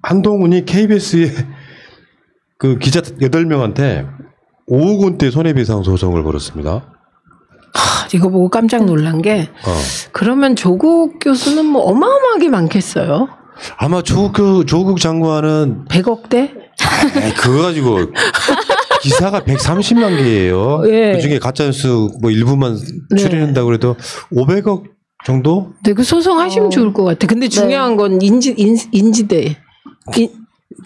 한동훈이 KBS의 그 기자 8명한테 5억 원대 손해배상 소송을 걸었습니다. 이거 보고 깜짝 놀란 게 그러면 조국 교수는 뭐 어마어마하게 많겠어요. 아마 조국 장관은 100억대? 그거 가지고 기사가 130만 개예요. 네. 그중에 가짜뉴스 뭐 일부만 출연한다고 그래도 500억 정도? 네, 그 소송하시면 좋을 것 같아. 근데 중요한 건 인지대.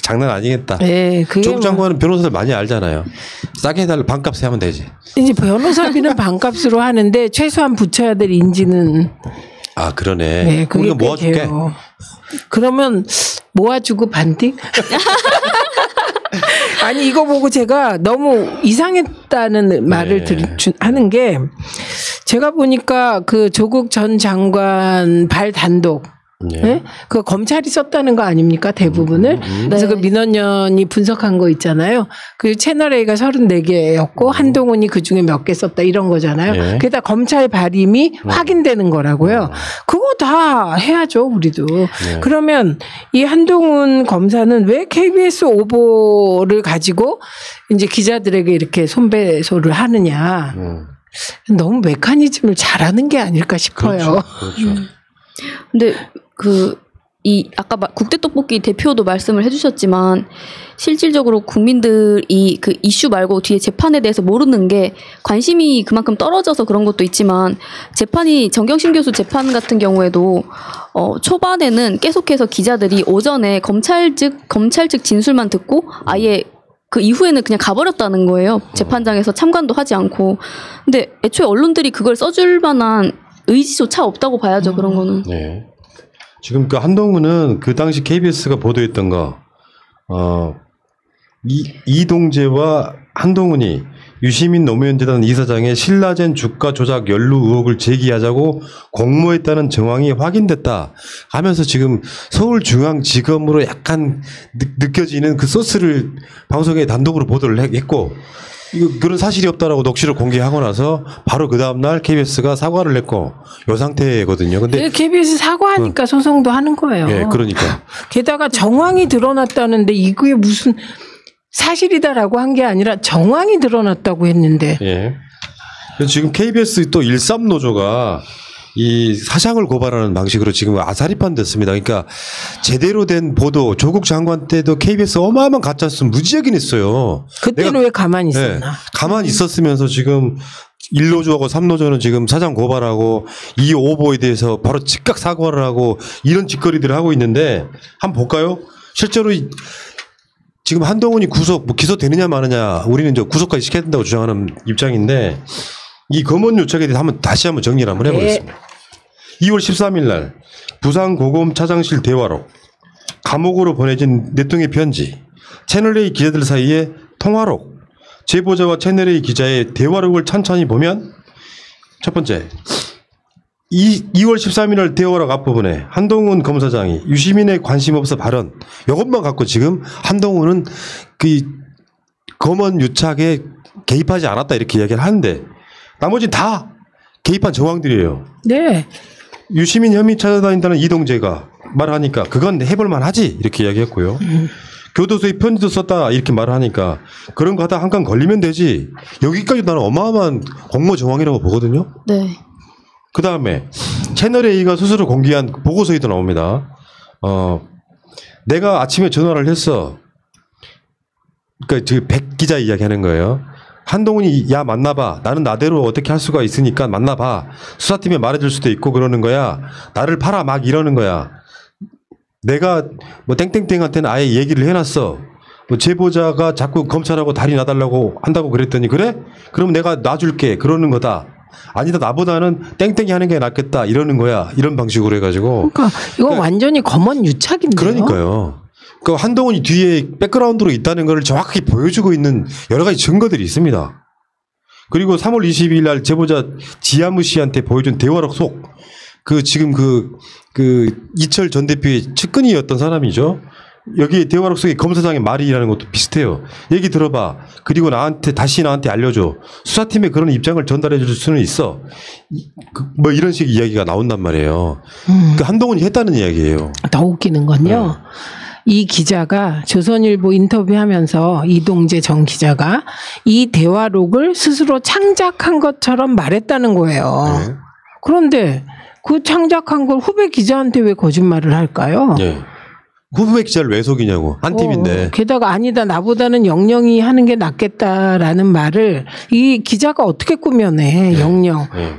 장난 아니겠다. 네, 조국 장관은 변호사들 많이 알잖아요. 싸게 해달라 반값에 하면 되지. 이제 변호사비는 반값으로 하는데 최소한 붙여야 될 인지는. 아 그러네. 네, 그게 모아줄게. 그러면 모아주고 반띵? 아니 이거 보고 제가 너무 이상했다는 말을 하는 게 제가 보니까 그 조국 전 장관 발 단독. 네? 그 검찰이 썼다는 거 아닙니까 대부분을. 그래서 그 민원연이 분석한 거 있잖아요. 그 채널A가 34개였고 한동훈이 그중에 몇 개 썼다 이런 거잖아요. 그게 다 검찰 발임이 확인되는 거라고요. 그거 다 해야죠 우리도. 그러면 이 한동훈 검사는 왜 KBS 오보를 가지고 이제 기자들에게 이렇게 손배소를 하느냐. 너무 메커니즘을 잘하는 게 아닐까 싶어요. 그렇죠. 근데 아까 국대떡볶이 대표도 말씀을 해주셨지만 실질적으로 국민들이 그 이슈 말고 뒤에 재판에 대해서 모르는 게 관심이 그만큼 떨어져서 그런 것도 있지만 재판이 정경심 교수 재판 같은 경우에도 초반에는 계속해서 기자들이 오전에 검찰 측 진술만 듣고 아예 그 이후에는 그냥 가버렸다는 거예요. 재판장에서 참관도 하지 않고. 근데 애초에 언론들이 그걸 써줄 만한 의지조차 없다고 봐야죠. 그런 거는. 네. 지금 그 한동훈은 그 당시 KBS가 보도했던 거, 이동재와 한동훈이 유시민 노무현재단 이사장의 신라젠 주가 조작 연루 의혹을 제기하자고 공모했다는 정황이 확인됐다 하면서 지금 서울중앙지검으로 약간 느껴지는 그 소스를 방송에 단독으로 보도를 했고 그런 사실이 없다라고 녹취를 공개하고 나서 바로 그 다음날 KBS가 사과를 냈고 이 상태거든요. 근데 KBS 사과하니까 소송도 하는 거예요. 네, 그러니까. 게다가 정황이 드러났다는데 이게 무슨 사실이다라고 한 게 아니라 정황이 드러났다고 했는데. 예. 그래서 지금 KBS 또 13노조가 이 사장을 고발하는 방식으로 지금 아사리판 됐습니다. 그러니까 제대로 된 보도, 조국 장관 때도 KBS 어마어마한 가짜뉴스 무지하게 냈어요. 그때는 왜 가만히 있었나? 네, 가만히 있었으면서 지금 1노조하고 3노조는 지금 사장 고발하고 이 오보에 대해서 바로 즉각 사과를 하고 이런 짓거리들을 하고 있는데 한번 볼까요? 실제로 지금 한동훈이 기소되느냐 마느냐 우리는 이제 구속까지 시켜야 된다고 주장하는 입장인데 이 검언 요청에 대해서 다시 한번 정리를 한번 해보겠습니다. 2월 13일 날 부산고검 차장실 대화록, 감옥으로 보내진 4통의 편지, 채널A 기자들 사이의 통화록, 제보자와 채널A 기자의 대화록을 천천히 보면 첫 번째 2월 13일 날 대화록 앞부분에 한동훈 검사장이 유시민에 관심 없어 발언 이것만 갖고 지금 한동훈은 그 검언 유착에 개입하지 않았다 이렇게 이야기를 하는데 나머지 다 개입한 정황들이에요. 네. 유시민 혐의 찾아다닌다는 이동재가 말하니까 그건 해볼만 하지 이렇게 이야기했고요. 교도소에 편지도 썼다 이렇게 말을 하니까 그런 거 하다 한 건 걸리면 되지. 여기까지 나는 어마어마한 공모 정황이라고 보거든요. 네. 그 다음에 채널A가 스스로 공개한 보고서에도 나옵니다. 내가 아침에 전화를 했어. 그러니까 저 백 기자 이야기하는 거예요. 한동훈이 야 만나봐. 나는 나대로 어떻게 할 수가 있으니까 만나봐. 수사팀에 말해줄 수도 있고 그러는 거야. 나를 팔아 막 이러는 거야. 내가 뭐 땡땡땡한테는 아예 얘기를 해놨어. 뭐 제보자가 자꾸 검찰하고 다리 놔달라고 한다고 그랬더니 그래? 그럼 내가 놔줄게. 그러는 거다. 아니다 나보다는 땡땡이 하는 게 낫겠다 이러는 거야. 이런 방식으로 해가지고. 그러니까 이건 완전히 검언 유착인데요. 그러니까요. 그 한동훈이 뒤에 백그라운드로 있다는 걸 정확하게 보여주고 있는 여러 가지 증거들이 있습니다. 그리고 3월 22일 날 제보자 지아무 씨한테 보여준 대화록 속 지금 이철 전 대표의 측근이었던 사람이죠. 여기 대화록 속에 검사장의 말이라는 것도 비슷해요. 얘기 들어봐. 그리고 다시 나한테 알려줘. 수사팀에 그런 입장을 전달해 줄 수는 있어. 뭐 이런 식의 이야기가 나온단 말이에요. 그 한동훈이 했다는 이야기예요. 더 웃기는 건요. 이 기자가 조선일보 인터뷰하면서 이동재 전 기자가 이 대화록을 스스로 창작한 것처럼 말했다는 거예요. 네. 그런데 그 창작한 걸 후배 기자한테 왜 거짓말을 할까요? 네. 후배 기자를 왜 속이냐고. 한 팀인데. 게다가 아니다 나보다는 영영이 하는 게 낫겠다라는 말을 이 기자가 어떻게 꾸며내. 영영. 네.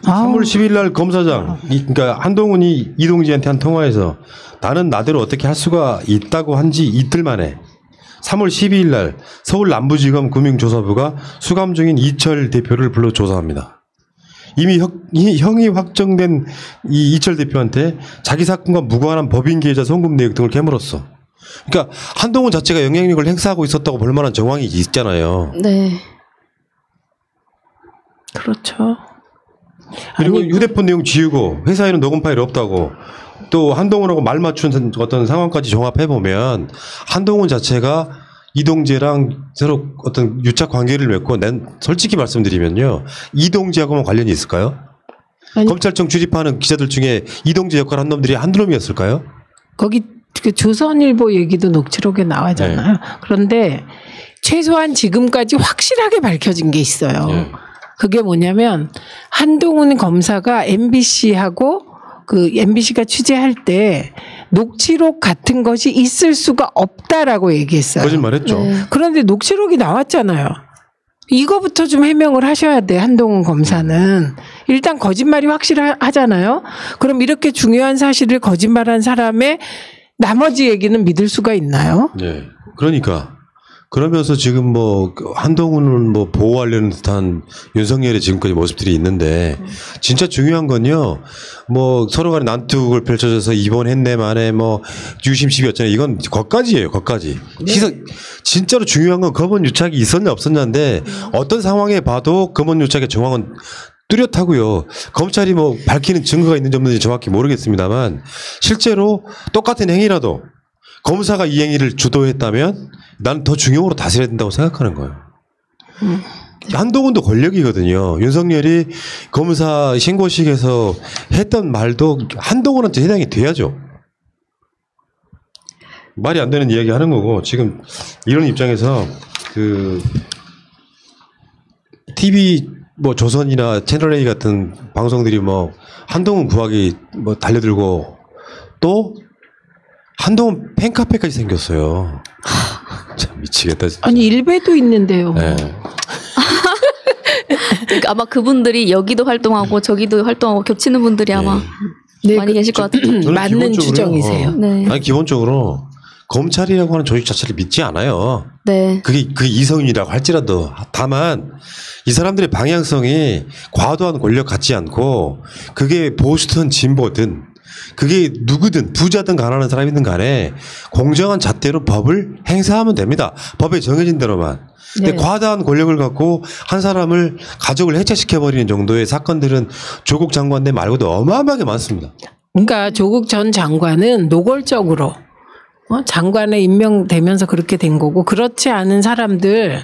3월 10일 날 검사장, 그러니까 한동훈이 이동재한테 한 통화에서 나는 나대로 어떻게 할 수가 있다고 한 지 이틀 만에 3월 12일 날 서울 남부지검 금융조사부가 수감 중인 이철 대표를 불러 조사합니다. 이미 형이 확정된 이 이철 대표한테 자기 사건과 무관한 법인 계좌 송금 내역 등을 캐물었어. 그러니까 한동훈 자체가 영향력을 행사하고 있었다고 볼 만한 정황이 있잖아요. 네. 그렇죠. 그리고 아니, 휴대폰 내용 지우고 회사에는 녹음 파일이 없다고 또 한동훈하고 말 맞춘 어떤 상황까지 종합해 보면 한동훈 자체가 이동재랑 서로 어떤 유착 관계를 맺고 난 솔직히 말씀드리면요 이동재하고만 관련이 있을까요? 아니, 검찰청 출입하는 기자들 중에 이동재 역할 한 놈들이 한두 놈이었을까요? 거기 그 조선일보 얘기도 녹취록에 나와잖아요. 네. 그런데 최소한 지금까지 확실하게 밝혀진 게 있어요. 네. 그게 뭐냐면 한동훈 검사가 MBC하고 그 MBC가 취재할 때 녹취록 같은 것이 있을 수가 없다라고 얘기했어요. 거짓말했죠. 네. 그런데 녹취록이 나왔잖아요. 이거부터 좀 해명을 하셔야 돼. 한동훈 검사는 일단 거짓말이 확실하잖아요. 그럼 이렇게 중요한 사실을 거짓말한 사람의 나머지 얘기는 믿을 수가 있나요? 네. 그러니까 그러면서 지금 뭐 한동훈을 뭐 보호하려는 듯한 윤석열의 지금까지 모습들이 있는데 진짜 중요한 건요. 뭐 서로 간에 난투극을 펼쳐져서 입원했네 만에 뭐 유심 시비였잖아요. 이건 거기까지예요. 거기까지. 네. 진짜로 중요한 건 검언 유착이 있었냐 없었냐인데 어떤 상황에 봐도 검언 유착의 정황은 뚜렷하고요. 검찰이 뭐 밝히는 증거가 있는지 없는지 정확히 모르겠습니다만 실제로 똑같은 행위라도 검사가 이 행위를 주도했다면 나는 더 중형으로 다스려야 된다고 생각하는 거예요. 한동훈도 권력이거든요. 윤석열이 검사 신고식에서 했던 말도 한동훈한테 해당이 돼야죠. 말이 안 되는 이야기 하는 거고 지금 이런 입장에서 그 TV 뭐 조선이나 채널A 같은 방송들이 뭐 한동훈 구하기 뭐 달려들고 또 한동훈 팬카페까지 생겼어요. 참 미치겠다 진짜. 아니 일베도 있는데요. 네. 그러니까 아마 그분들이 여기도 활동하고 저기도 활동하고 겹치는 분들이 아마 많이 계실 것 같아요. 저는 맞는 기본적으로요. 추정이세요. 네. 아니 기본적으로 검찰이라고 하는 조직 자체를 믿지 않아요. 네. 그게 이성윤이라고 할지라도 다만 이 사람들의 방향성이 과도한 권력 같지 않고 그게 보수든 진보든 그게 누구든 부자든 가난한 사람이든 간에 공정한 잣대로 법을 행사하면 됩니다. 법에 정해진 대로만. 근데 네. 과다한 권력을 갖고 한 사람을 가족을 해체시켜버리는 정도의 사건들은 조국 장관대 말고도 어마어마하게 많습니다. 그러니까 조국 전 장관은 노골적으로 장관에 임명되면서 그렇게 된 거고 그렇지 않은 사람들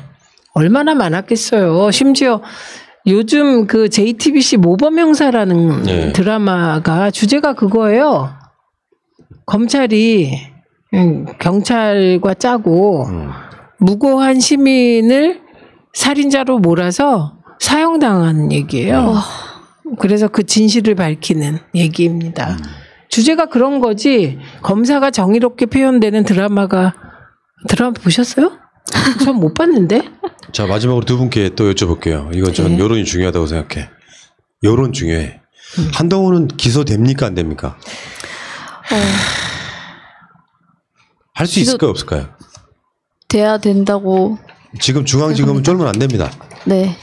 얼마나 많았겠어요. 심지어 요즘 그 JTBC 모범형사라는 네. 드라마가 주제가 그거예요. 검찰이 경찰과 짜고 무고한 시민을 살인자로 몰아서 사형당한 얘기예요. 그래서 그 진실을 밝히는 얘기입니다. 주제가 그런 거지 검사가 정의롭게 표현되는 드라마 보셨어요? 전 못 봤는데. 자 마지막으로 두 분께 또 여쭤볼게요. 이건 전 네. 여론이 중요하다고 생각해. 여론 중요해. 한동훈은 기소됩니까 안 됩니까? 할 수 있을까요 없을까요? 돼야 된다고. 지금 중앙지검은 쫄면 안 됩니다. 네.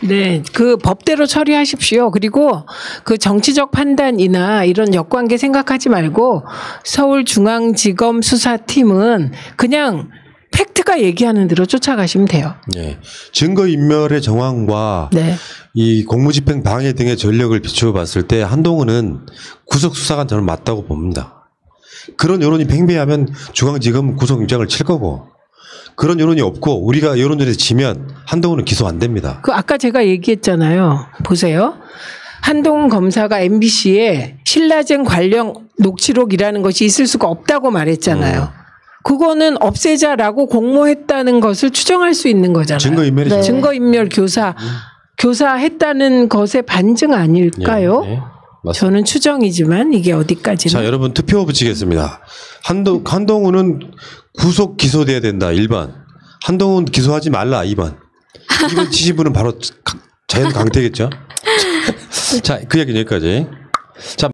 네, 그 법대로 처리하십시오. 그리고 그 정치적 판단이나 이런 역관계 생각하지 말고 서울중앙지검 수사팀은 그냥 팩트가 얘기하는 대로 쫓아가시면 돼요. 네. 증거인멸의 정황과 네. 이 공무집행 방해 등의 전력을 비추어 봤을 때 한동훈은 구속수사가 저는 맞다고 봅니다. 그런 여론이 팽배하면 중앙지검 구속영장을 칠 거고 그런 여론이 없고 우리가 여론전에서 지면 한동훈은 기소 안 됩니다. 그 아까 제가 얘기했잖아요. 보세요. 한동훈 검사가 MBC에 신라젠 관련 녹취록이라는 것이 있을 수가 없다고 말했잖아요. 그거는 없애자라고 공모했다는 것을 추정할 수 있는 거잖아요. 증거인멸이죠. 네. 증거인멸 교사했다는 것의 반증 아닐까요? 예, 예. 맞습니다. 저는 추정이지만 이게 어디까지나. 자, 여러분 투표 붙이겠습니다. 한동훈은 구속 기소돼야 된다. 1번. 한동훈 기소하지 말라. 2번. 이번 치신 분은 바로 자연 강태겠죠. 자, 그 얘기는 여기까지. 자.